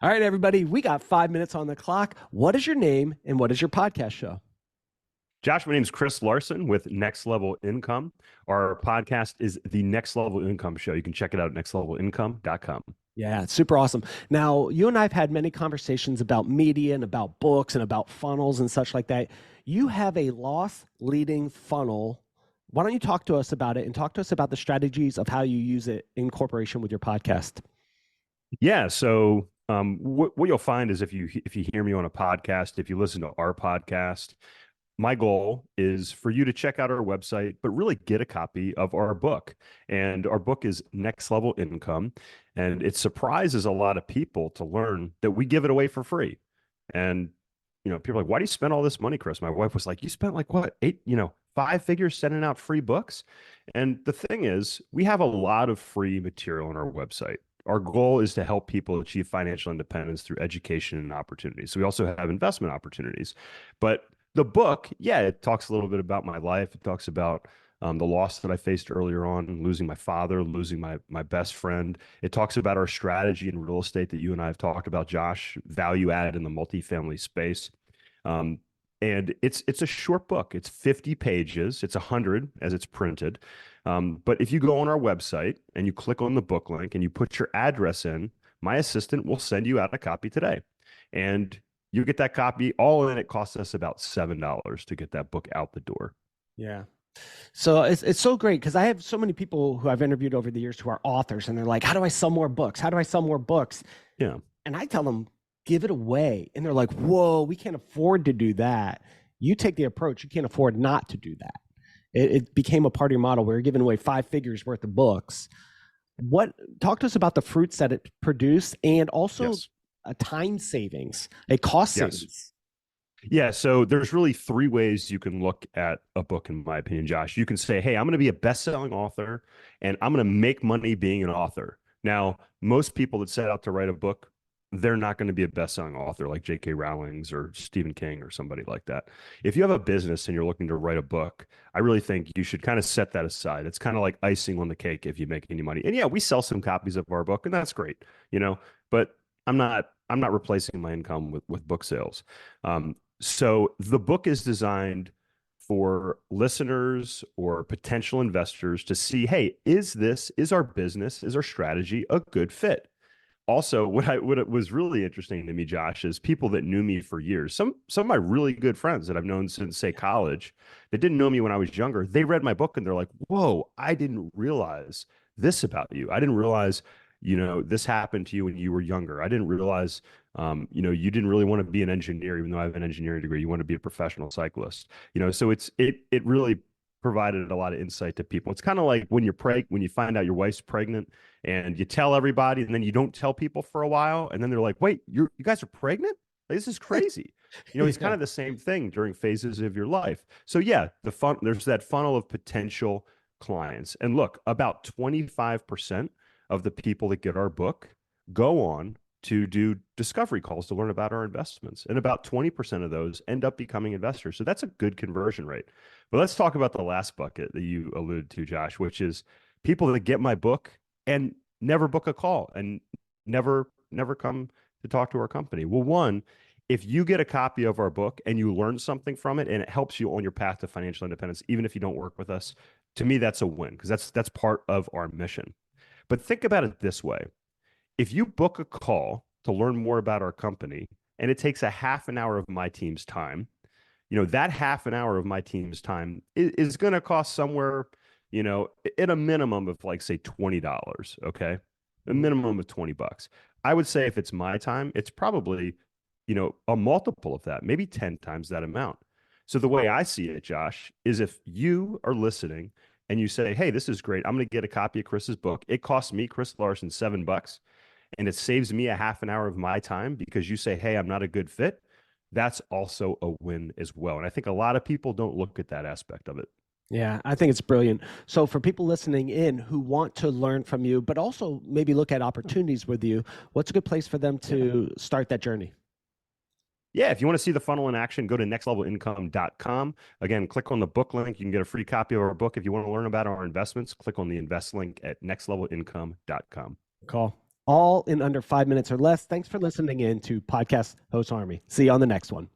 All right, everybody, we got 5 minutes on the clock. What is your name and what is your podcast show? Josh, my name is Chris Larson with Next Level Income. Our podcast is the Next Level Income Show. You can check it out at nextlevelincome.com. Yeah, it's super awesome. Now, you and I have had many conversations about media and about books and about funnels and such like that. You have a loss leading funnel. Why don't you talk to us about it and talk to us about the strategies of how you use it in corporation with your podcast? Yeah, so what you'll find is if you hear me on a podcast, if you listen to our podcast, my goal is for you to check out our website, but really get a copy of our book. And our book is Next Level Income. And it surprises a lot of people to learn that we give it away for free. And, people are like, why do you spend all this money, Chris? My wife was like, you spent like what, five figures sending out free books? And the thing is, we have a lot of free material on our website. Our goal is to help people achieve financial independence through education and opportunities. So we also have investment opportunities. But the book, yeah, it talks a little bit about my life. It talks about the loss that I faced earlier on, losing my father, losing my best friend. It talks about our strategy in real estate that you and I have talked about, Josh, value add in the multifamily space. Um, and it's a short book. It's 50 pages. It's 100 as it's printed. But if you go on our website and you click on the book link and you put your address in, my assistant will send you out a copy today. And you get that copy. All in, it costs us about $7 to get that book out the door. Yeah. So it's so great because I have so many people who I've interviewed over the years who are authors and they're like, how do I sell more books? How do I sell more books? Yeah. And I tell them, give it away. And they're like, whoa, we can't afford to do that. You take the approach, you can't afford not to do that. It became a part of your model where you're giving away 5 figures worth of books. Talk to us about the fruits that it produced and also Yes. a time savings, a cost Yes. savings. Yeah, so there's really 3 ways you can look at a book, in my opinion, Josh. You can say, hey, I'm going to be a best-selling author, and I'm going to make money being an author. Now, most people that set out to write a book, they're not going to be a best-selling author like J.K. Rowling's or Stephen King or somebody like that. If you have a business and you're looking to write a book, I really think you should kind of set that aside. It's kind of like icing on the cake if you make any money. And yeah, we sell some copies of our book, and that's great, but I'm not replacing my income with book sales. So the book is designed for listeners or potential investors to see, hey, is our business, is our strategy a good fit? Also, what was really interesting to me, Josh, is people that knew me for years. Some of my really good friends that I've known since, say, college, that didn't know me when I was younger, they read my book and they're like, whoa, I didn't realize this about you. I didn't realize, this happened to you when you were younger. I didn't realize, you didn't really want to be an engineer, even though I have an engineering degree. You want to be a professional cyclist. So it really provided a lot of insight to people. It's kind of like when when you find out your wife's pregnant and you tell everybody and then you don't tell people for a while. And then they're like, wait, you guys are pregnant? Like, this is crazy. It's kind of the same thing during phases of your life. So yeah, there's that funnel of potential clients. And look, about 25% of the people that get our book go on to do discovery calls to learn about our investments. And about 20% of those end up becoming investors. So that's a good conversion rate. But let's talk about the last bucket that you alluded to, Josh, which is people that get my book and never book a call and never come to talk to our company. Well, one, if you get a copy of our book and you learn something from it and it helps you on your path to financial independence, even if you don't work with us, to me, that's a win because that's part of our mission. But think about it this way. If you book a call to learn more about our company and it takes a half an hour of my team's time, that half an hour of my team's time is going to cost somewhere, at a minimum of like, say, $20. Okay. A minimum of $20. I would say if it's my time, it's probably, a multiple of that, maybe 10 times that amount. So the way I see it, Josh, is if you are listening and you say, hey, this is great, I'm going to get a copy of Chris's book. It costs me, Chris Larson, $7, and it saves me a half an hour of my time because you say, hey, I'm not a good fit. That's also a win as well. And I think a lot of people don't look at that aspect of it. Yeah, I think it's brilliant. So for people listening in who want to learn from you, but also maybe look at opportunities with you, what's a good place for them to start that journey? Yeah, if you want to see the funnel in action, go to nextlevelincome.com. Again, click on the book link. You can get a free copy of our book. If you want to learn about our investments, click on the invest link at nextlevelincome.com. Cool. all in under 5 minutes or less. Thanks for listening in to Podcast Host Army. See you on the next one.